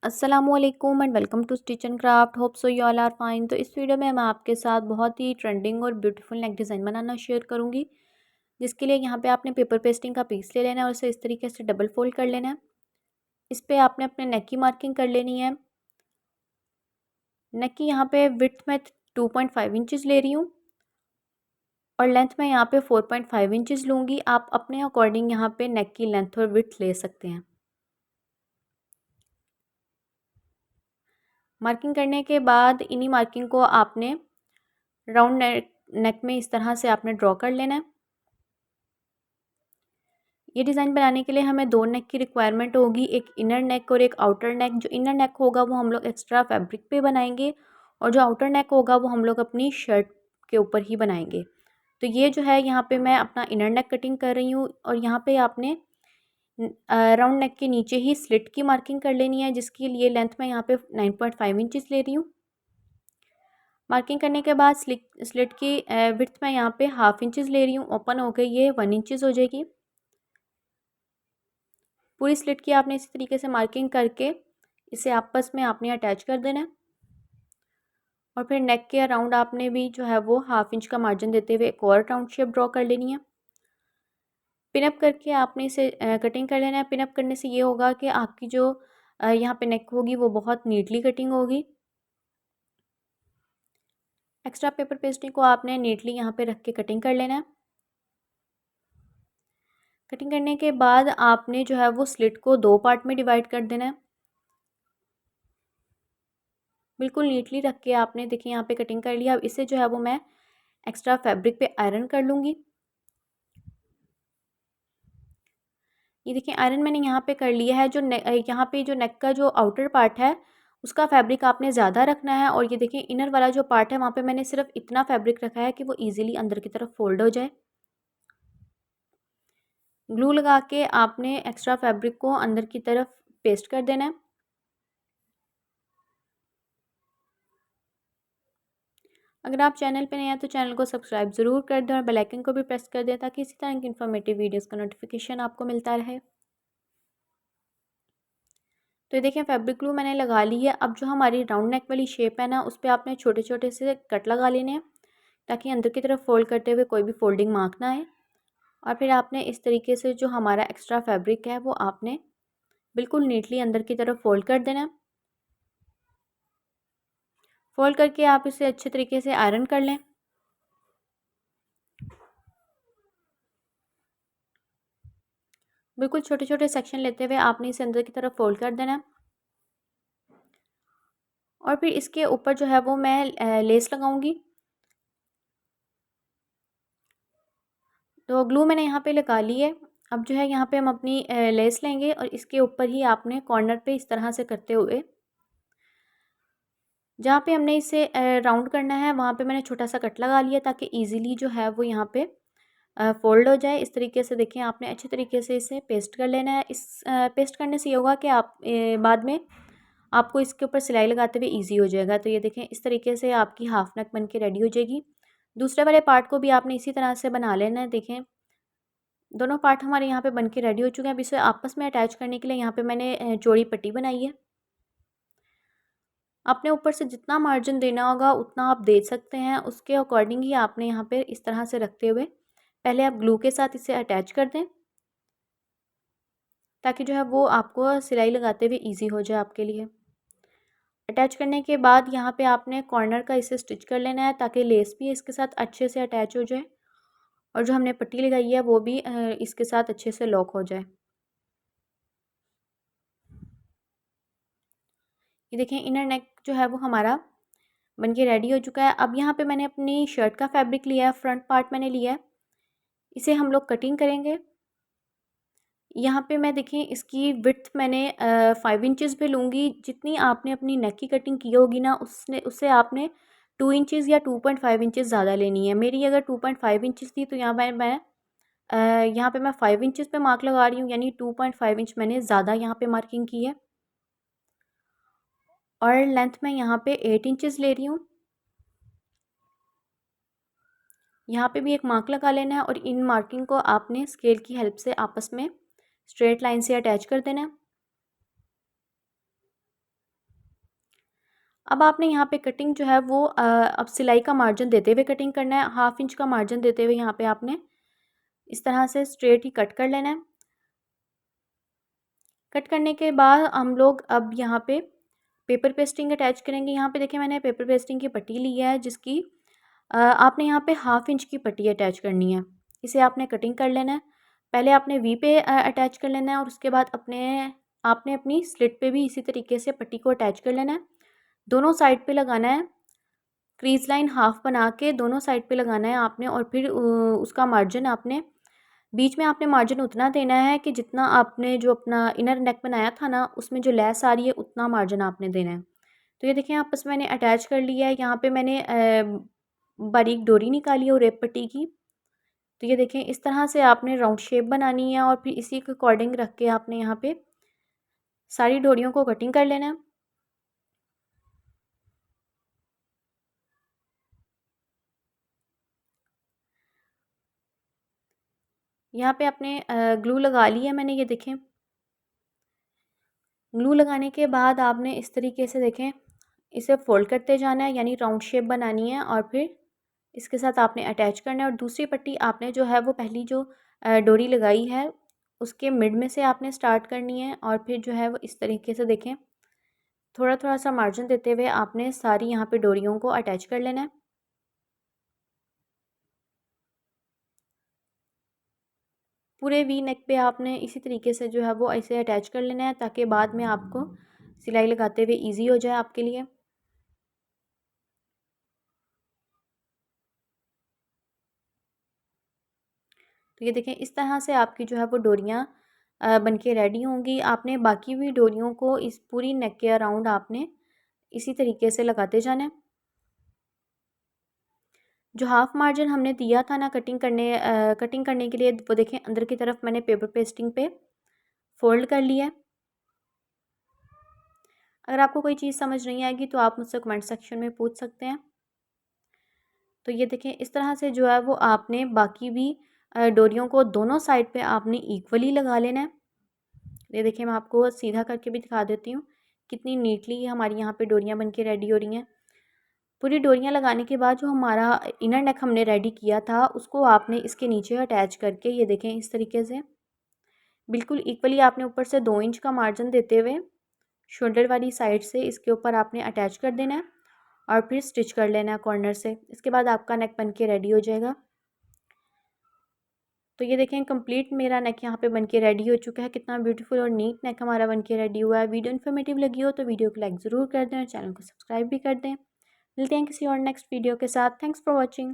अस्सलामुअलैकुम and welcome to stitch and craft. Hope so you all are fine. तो इस video में मैं आपके साथ बहुत ही ट्रेंडिंग और ब्यूटीफुल नेक डिज़ाइन बनाना शेयर करूंगी, जिसके लिए यहाँ पे आपने पेपर पेस्टिंग का पीस ले लेना है और उसे इस तरीके से डबल फोल्ड कर लेना है। इस पे आपने अपने नेक की मार्किंग कर लेनी है। नेक की यहाँ पे विड्थ में 2.5 इंचज़ ले रही हूँ और लेंथ में यहाँ पे 4.5 इंचज़ लूँगी। आप अपने अकॉर्डिंग यहाँ पे नेक की लेंथ और विड्थ ले सकते हैं। मार्किंग करने के बाद इन्हीं मार्किंग को आपने राउंड नेक में इस तरह से आपने ड्रॉ कर लेना है। ये डिज़ाइन बनाने के लिए हमें दो नेक की रिक्वायरमेंट होगी, एक इनर नेक और एक आउटर नेक। जो इनर नेक होगा वो हम लोग एक्स्ट्रा फैब्रिक पे बनाएंगे और जो आउटर नेक होगा वो हम लोग अपनी शर्ट के ऊपर ही बनाएंगे। तो ये जो है यहाँ पे मैं अपना इनर नेक कटिंग कर रही हूँ और यहाँ पे आपने राउंड नेक के नीचे ही स्लिट की मार्किंग कर लेनी है, जिसके लिए लेंथ में यहाँ पे 9.5 इंचज़ ले रही हूँ। मार्किंग करने के बाद स्लिट की विड्थ में यहाँ पे 1/2 इंचज़ ले रही हूँ। ओपन हो गई, ये 1 इंचज़ हो जाएगी। पूरी स्लिट की आपने इसी तरीके से मार्किंग करके इसे आपस में आपने अटैच कर देना है और फिर नेक के अराउंड आपने भी जो है वो 1/2 इंच का मार्जिन देते हुए एक और राउंड शेप ड्रॉ कर लेनी है। पिनअप करके आपने इसे कटिंग कर लेना है। पिनअप करने से ये होगा कि आपकी जो यहाँ पे नेक होगी वो बहुत नीटली कटिंग होगी। एक्स्ट्रा पेपर पेस्टिंग को आपने नीटली यहाँ पे रख के कटिंग कर लेना है। कटिंग करने के बाद आपने जो है वो स्लिट को 2 पार्ट में डिवाइड कर देना है। बिल्कुल नीटली रख के आपने देखिए यहाँ पे कटिंग कर लिया। अब इसे जो है वो मैं एक्स्ट्रा फैब्रिक पे आयरन कर लूँगी। ये देखिए आयरन मैंने यहाँ पे कर लिया है। यहाँ पे जो नेक का जो आउटर पार्ट है उसका फैब्रिक आपने ज़्यादा रखना है और ये देखिए इनर वाला जो पार्ट है वहाँ पे मैंने सिर्फ इतना फैब्रिक रखा है कि वो ईजिली अंदर की तरफ फोल्ड हो जाए। ग्लू लगा के आपने एक्स्ट्रा फैब्रिक को अंदर की तरफ पेस्ट कर देना है। अगर आप चैनल पे नए हैं तो चैनल को सब्सक्राइब ज़रूर कर दें और बेल आइकन को भी प्रेस कर दें ताकि इसी तरह की इन्फॉर्मेटिव वीडियोस का नोटिफिकेशन आपको मिलता रहे। तो ये देखें फैब्रिक ग्लू मैंने लगा ली है। अब जो हमारी राउंड नेक वाली शेप है ना, उस पर आपने छोटे छोटे से कट लगा लेने हैं ताकि अंदर की तरफ फोल्ड करते हुए कोई भी फोल्डिंग मार्क ना आए। और फिर आपने इस तरीके से जो हमारा एक्स्ट्रा फैब्रिक है वो आपने बिल्कुल नीटली अंदर की तरफ फोल्ड कर देना है। फोल्ड करके आप इसे अच्छे तरीके से आयरन कर लें। बिल्कुल छोटे छोटे सेक्शन लेते हुए आपने इसे अंदर की तरफ फोल्ड कर देना है और फिर इसके ऊपर जो है वो मैं लेस लगाऊंगी। तो ग्लू मैंने यहाँ पे लगा ली है। अब जो है यहाँ पे हम अपनी लेस लेंगे और इसके ऊपर ही आपने कॉर्नर पे इस तरह से करते हुए जहाँ पे हमने इसे राउंड करना है वहाँ पे मैंने छोटा सा कट लगा लिया ताकि इजीली जो है वो यहाँ पे फोल्ड हो जाए। इस तरीके से देखिए आपने अच्छे तरीके से इसे पेस्ट कर लेना है। इस पेस्ट करने से ये होगा कि आप बाद में आपको इसके ऊपर सिलाई लगाते हुए ईजी हो जाएगा। तो ये देखें इस तरीके से आपकी हाफ नेक बन के रेडी हो जाएगी। दूसरे वाले पार्ट को भी आपने इसी तरह से बना लेना है। देखें दोनों पार्ट हमारे यहाँ पे बन के रेडी हो चुके हैं। अब इसे आपस में अटैच करने के लिए यहाँ पे मैंने चौड़ी पट्टी बनाई है। आपने ऊपर से जितना मार्जिन देना होगा उतना आप दे सकते हैं, उसके अकॉर्डिंग ही आपने यहाँ पे इस तरह से रखते हुए पहले आप ग्लू के साथ इसे अटैच कर दें ताकि जो है वो आपको सिलाई लगाते हुए ईजी हो जाए आपके लिए। अटैच करने के बाद यहाँ पे आपने कॉर्नर का इसे स्टिच कर लेना है ताकि लेस भी इसके साथ अच्छे से अटैच हो जाए और जो हमने पट्टी लगाई है वो भी इसके साथ अच्छे से लॉक हो जाए। ये देखें इनर नेक जो है वो हमारा बन के रेडी हो चुका है। अब यहाँ पे मैंने अपनी शर्ट का फैब्रिक लिया है, फ्रंट पार्ट मैंने लिया है। इसे हम लोग कटिंग करेंगे। यहाँ पे मैं देखिए इसकी विड्थ मैंने 5 इंचज़ पे लूँगी। जितनी आपने अपनी नेक की कटिंग की होगी ना उससे आपने 2 इंचज़ या 2.5 इंचज़ ज़्यादा लेनी है। मेरी अगर 2.5 इंचज़ थी तो यहाँ पे मैं 5 इंचज़ पे मार्क लगा रही हूँ, यानी 2.5 इंच मैंने ज़्यादा यहाँ पे मार्किंग की है और लेंथ में यहाँ पे 8 इंचज़ ले रही हूँ। यहाँ पे भी एक मार्क लगा लेना है और इन मार्किंग को आपने स्केल की हेल्प से आपस में स्ट्रेट लाइन से अटैच कर देना है। अब आपने यहाँ पे कटिंग जो है वो अब सिलाई का मार्जिन देते हुए कटिंग करना है। 1/2 इंच का मार्जिन देते हुए यहाँ पे आपने इस तरह से स्ट्रेट ही कट कर लेना है। कट करने के बाद हम लोग अब यहाँ पे पेपर पेस्टिंग अटैच करेंगे। यहाँ पे देखिए मैंने पेपर पेस्टिंग की पट्टी ली है, जिसकी आपने यहाँ पे 1/2 इंच की पट्टी अटैच करनी है। इसे आपने कटिंग कर लेना है। पहले आपने वी पे अटैच कर लेना है और उसके बाद आपने अपनी स्लिट पे भी इसी तरीके से पट्टी को अटैच कर लेना है। दोनों साइड पे लगाना है। क्रीज लाइन हाफ बना के दोनों साइड पे लगाना है आपने, और फिर उसका मार्जिन आपने बीच में आपने मार्जिन उतना देना है कि जितना आपने जो अपना इनर नेक बनाया था ना, उसमें जो लेस आ रही है उतना मार्जिन आपने देना है। तो ये देखिए आपस में मैंने अटैच कर लिया है। यहाँ पे मैंने बारीक डोरी निकाली है और रेप पट्टी की। तो ये देखें इस तरह से आपने राउंड शेप बनानी है और फिर इसी के अकॉर्डिंग रख के आपने यहाँ पे सारी डोरियों को कटिंग कर लेना है। यहाँ पे आपने ग्लू लगा ली है मैंने, ये देखें। ग्लू लगाने के बाद आपने इस तरीके से देखें इसे फोल्ड करते जाना है, यानी राउंड शेप बनानी है और फिर इसके साथ आपने अटैच करना है। और दूसरी पट्टी आपने जो है वो पहली जो डोरी लगाई है उसके मिड में से आपने स्टार्ट करनी है और फिर जो है वो इस तरीके से देखें थोड़ा थोड़ा सा मार्जिन देते हुए आपने सारी यहाँ पे डोरियों को अटैच कर लेना है। पूरे वी नेक पे आपने इसी तरीके से जो है वो ऐसे अटैच कर लेना है ताकि बाद में आपको सिलाई लगाते हुए ईजी हो जाए आपके लिए। तो ये देखें इस तरह से आपकी जो है वो डोरियाँ बन के रेडी होंगी। आपने बाकी भी डोरियों को इस पूरी नेक के अराउंड आपने इसी तरीके से लगाते जाना है। जो हाफ मार्जिन हमने दिया था ना कटिंग करने के लिए, वो देखें अंदर की तरफ मैंने पेपर पेस्टिंग पे फोल्ड कर लिया है। अगर आपको कोई चीज़ समझ नहीं आएगी तो आप मुझसे कमेंट सेक्शन में पूछ सकते हैं। तो ये देखें इस तरह से जो है वो आपने बाकी भी डोरियों को दोनों साइड पे आपने इक्वली लगा लेना है। ये देखिए मैं आपको सीधा करके भी दिखा देती हूँ कितनी नीटली हमारी यहाँ पे डोरियाँ बन के रेडी हो रही हैं। पूरी डोरियाँ लगाने के बाद जो हमारा इनर नेक हमने रेडी किया था उसको आपने इसके नीचे अटैच करके ये देखें इस तरीके से बिल्कुल इक्वली आपने ऊपर से 2 इंच का मार्जिन देते हुए शोल्डर वाली साइड से इसके ऊपर आपने अटैच कर देना है और फिर स्टिच कर लेना है कॉर्नर से। इसके बाद आपका नेक बन के रेडी हो जाएगा। तो ये देखें कंप्लीट मेरा नेक यहाँ पे बन के रेडी हो चुका है। कितना ब्यूटीफुल और नीट नेक हमारा बन के रेडी हुआ है। वीडियो इन्फॉर्मेटिव लगी हो तो वीडियो को लाइक ज़रूर कर दें और चैनल को सब्सक्राइब भी कर दें। मिलते हैं किसी और नेक्स्ट वीडियो के साथ। Thanks for watching.